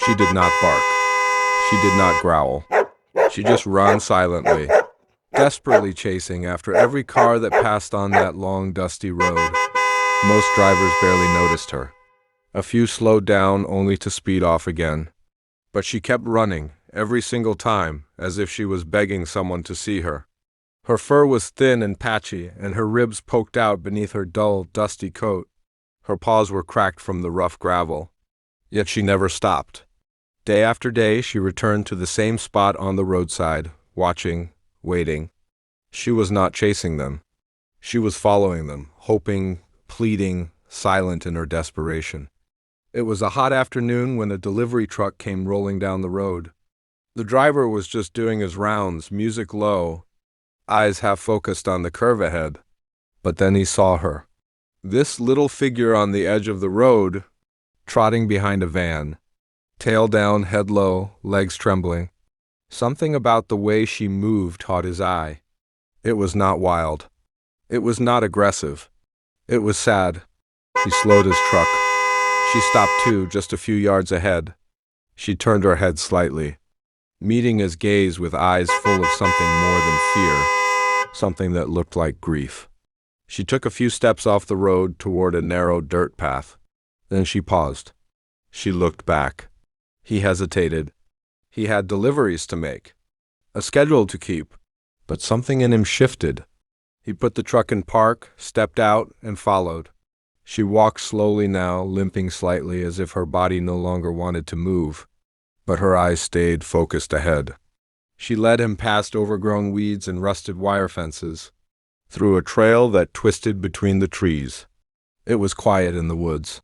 She did not bark. She did not growl. She just ran silently, desperately chasing after every car that passed on that long, dusty road. Most drivers barely noticed her. A few slowed down only to speed off again. But she kept running, every single time, as if she was begging someone to see her. Her fur was thin and patchy, and her ribs poked out beneath her dull, dusty coat. Her paws were cracked from the rough gravel. Yet she never stopped. Day after day, she returned to the same spot on the roadside, watching, waiting. She was not chasing them. She was following them, hoping, pleading, silent in her desperation. It was a hot afternoon when a delivery truck came rolling down the road. The driver was just doing his rounds, music low, eyes half focused on the curve ahead. But then he saw her. This little figure on the edge of the road, trotting behind a van, tail down, head low, legs trembling. Something about the way she moved caught his eye. It was not wild. It was not aggressive. It was sad. He slowed his truck. She stopped too, just a few yards ahead. She turned her head slightly, meeting his gaze with eyes full of something more than fear, something that looked like grief. She took a few steps off the road toward a narrow dirt path. Then she paused. She looked back. He hesitated. He had deliveries to make, a schedule to keep, but something in him shifted. He put the truck in park, stepped out, and followed. She walked slowly now, limping slightly as if her body no longer wanted to move, but her eyes stayed focused ahead. She led him past overgrown weeds and rusted wire fences, through a trail that twisted between the trees. It was quiet in the woods.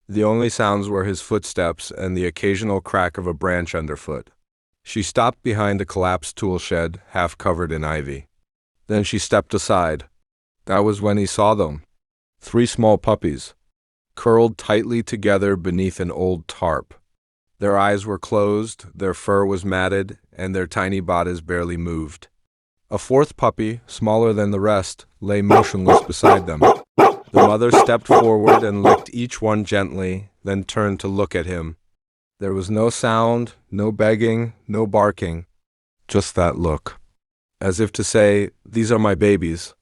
The only sounds were his footsteps and the occasional crack of a branch underfoot. She stopped behind a collapsed tool shed, half covered in ivy. Then she stepped aside. That was when he saw them. 3 small puppies, curled tightly together beneath an old tarp. Their eyes were closed, their fur was matted, and their tiny bodies barely moved. A 4th puppy, smaller than the rest, lay motionless beside them. The mother stepped forward and licked each one gently, then turned to look at him. There was no sound, no begging, no barking, just that look, as if to say, "These are my babies.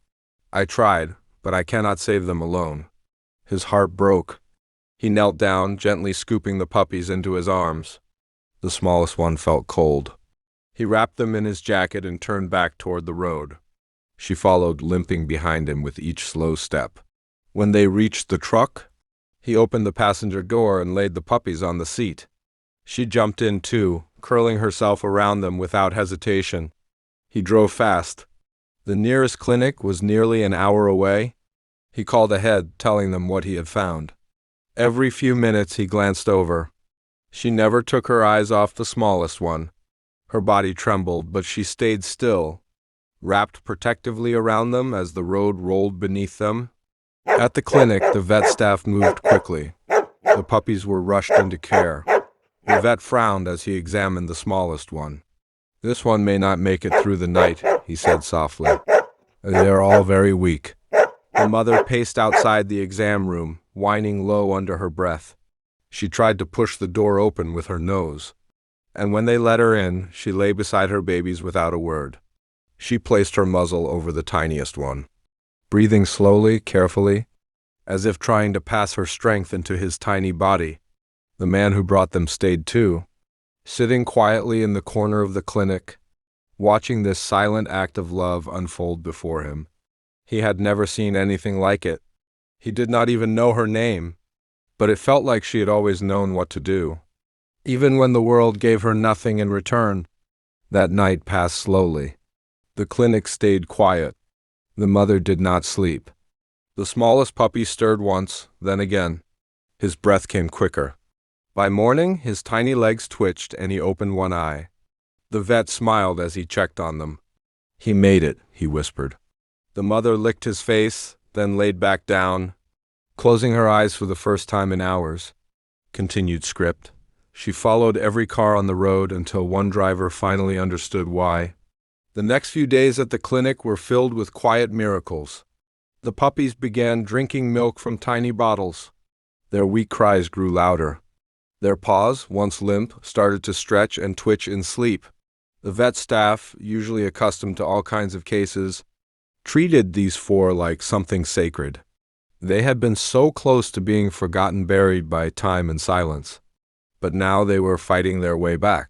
I tried, but I cannot save them alone." His heart broke. He knelt down, gently scooping the puppies into his arms. The smallest one felt cold. He wrapped them in his jacket and turned back toward the road. She followed, limping behind him with each slow step. When they reached the truck, he opened the passenger door and laid the puppies on the seat. She jumped in too, curling herself around them without hesitation. He drove fast. The nearest clinic was nearly an hour away. He called ahead, telling them what he had found. Every few minutes he glanced over. She never took her eyes off the smallest one. Her body trembled, but she stayed still, wrapped protectively around them as the road rolled beneath them. At the clinic, the vet staff moved quickly. The puppies were rushed into care. The vet frowned as he examined the smallest one. "This one may not make it through the night," he said softly. "They are all very weak." The mother paced outside the exam room, whining low under her breath. She tried to push the door open with her nose, and when they let her in, she lay beside her babies without a word. She placed her muzzle over the tiniest one, breathing slowly, carefully, as if trying to pass her strength into his tiny body. The man who brought them stayed too, sitting quietly in the corner of the clinic, watching this silent act of love unfold before him. He had never seen anything like it. He did not even know her name, but it felt like she had always known what to do, even when the world gave her nothing in return. That night passed slowly. The clinic stayed quiet. The mother did not sleep. The smallest puppy stirred once, then again. His breath came quicker. By morning, his tiny legs twitched and he opened one eye. The vet smiled as he checked on them. "He made it," he whispered. The mother licked his face, then laid back down, closing her eyes for the first time in hours. Continued script. She followed every car on the road until one driver finally understood why. The next few days at the clinic were filled with quiet miracles. The puppies began drinking milk from tiny bottles. Their weak cries grew louder. Their paws, once limp, started to stretch and twitch in sleep. The vet staff, usually accustomed to all kinds of cases, treated these four like something sacred. They had been so close to being forgotten, buried by time and silence. But now they were fighting their way back.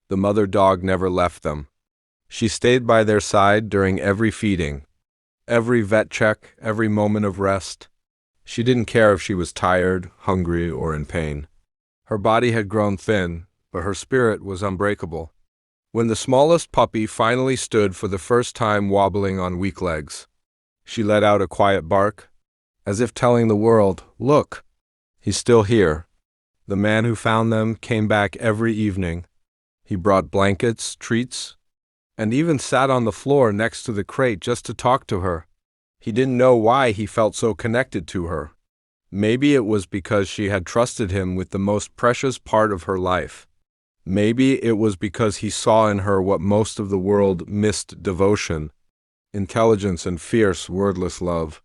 The mother dog never left them. She stayed by their side during every feeding, every vet check, every moment of rest. She didn't care if she was tired, hungry, or in pain. Her body had grown thin, but her spirit was unbreakable. When the smallest puppy finally stood for the first time, wobbling on weak legs, she let out a quiet bark, as if telling the world, "Look, he's still here." The man who found them came back every evening. He brought blankets, treats, and even sat on the floor next to the crate just to talk to her. He didn't know why he felt so connected to her. Maybe it was because she had trusted him with the most precious part of her life. Maybe it was because he saw in her what most of the world missed: devotion, intelligence, and fierce, wordless love.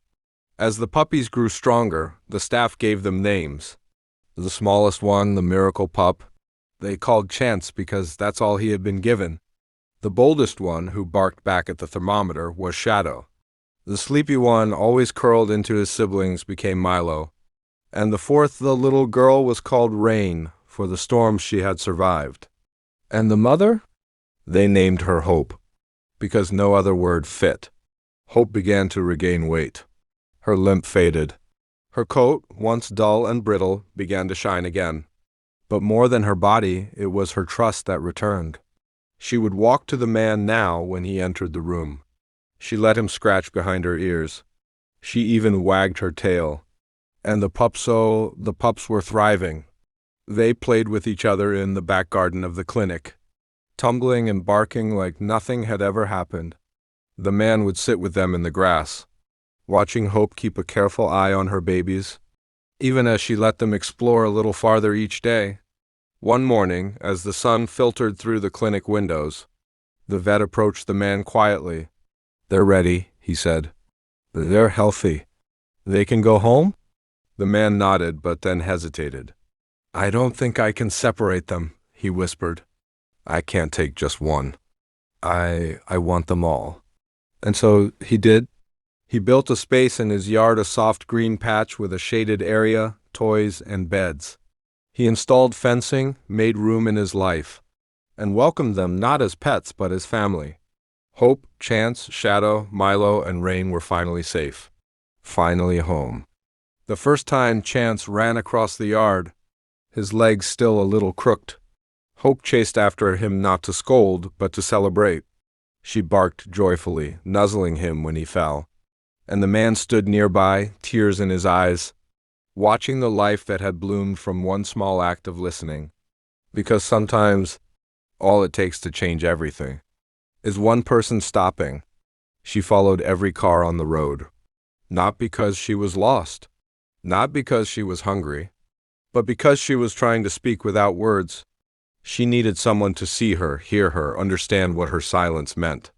As the puppies grew stronger, the staff gave them names. The smallest one, the miracle pup, they called Chance because that's all he had been given. The boldest one, who barked back at the thermometer, was Shadow. The sleepy one, always curled into his siblings, became Milo. And the fourth, the little girl, was called Rain, for the storms she had survived. And the mother? They named her Hope, because no other word fit. Hope began to regain weight. Her limp faded. Her coat, once dull and brittle, began to shine again. But more than her body, it was her trust that returned. She would walk to the man now when he entered the room. She let him scratch behind her ears. She even wagged her tail. And the pups were thriving. They played with each other in the back garden of the clinic, tumbling and barking like nothing had ever happened. The man would sit with them in the grass, watching Hope keep a careful eye on her babies, even as she let them explore a little farther each day. One morning, as the sun filtered through the clinic windows, the vet approached the man quietly. "They're ready," he said. "They're healthy. They can go home?" The man nodded, but then hesitated. "I don't think I can separate them," he whispered. "I can't take just one. I want them all." And so he did. He built a space in his yard, a soft green patch with a shaded area, toys, and beds. He installed fencing, made room in his life, and welcomed them not as pets but as family. Hope, Chance, Shadow, Milo, and Rain were finally safe. Finally home. The first time Chance ran across the yard, his legs still a little crooked. Hope chased after him, not to scold, but to celebrate. She barked joyfully, nuzzling him when he fell. And the man stood nearby, tears in his eyes, watching the life that had bloomed from one small act of listening. Because sometimes all it takes to change everything is one person stopping. She followed every car on the road, not because she was lost, not because she was hungry, but because she was trying to speak without words. She needed someone to see her, hear her, understand what her silence meant.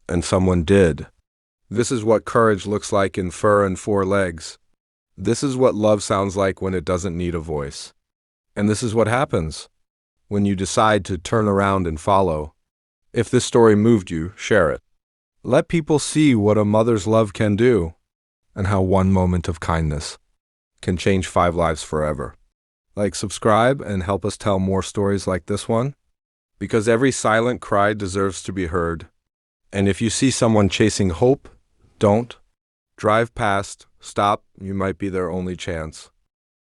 And someone did. This is what courage looks like in fur and four legs. This is what love sounds like when it doesn't need a voice. And this is what happens when you decide to turn around and follow. If this story moved you, share it. Let people see what a mother's love can do, and how one moment of kindness can change 5 lives forever. Like, subscribe, and help us tell more stories like this one, because every silent cry deserves to be heard. And if you see someone chasing hope, don't. Drive past, stop, you might be their only chance.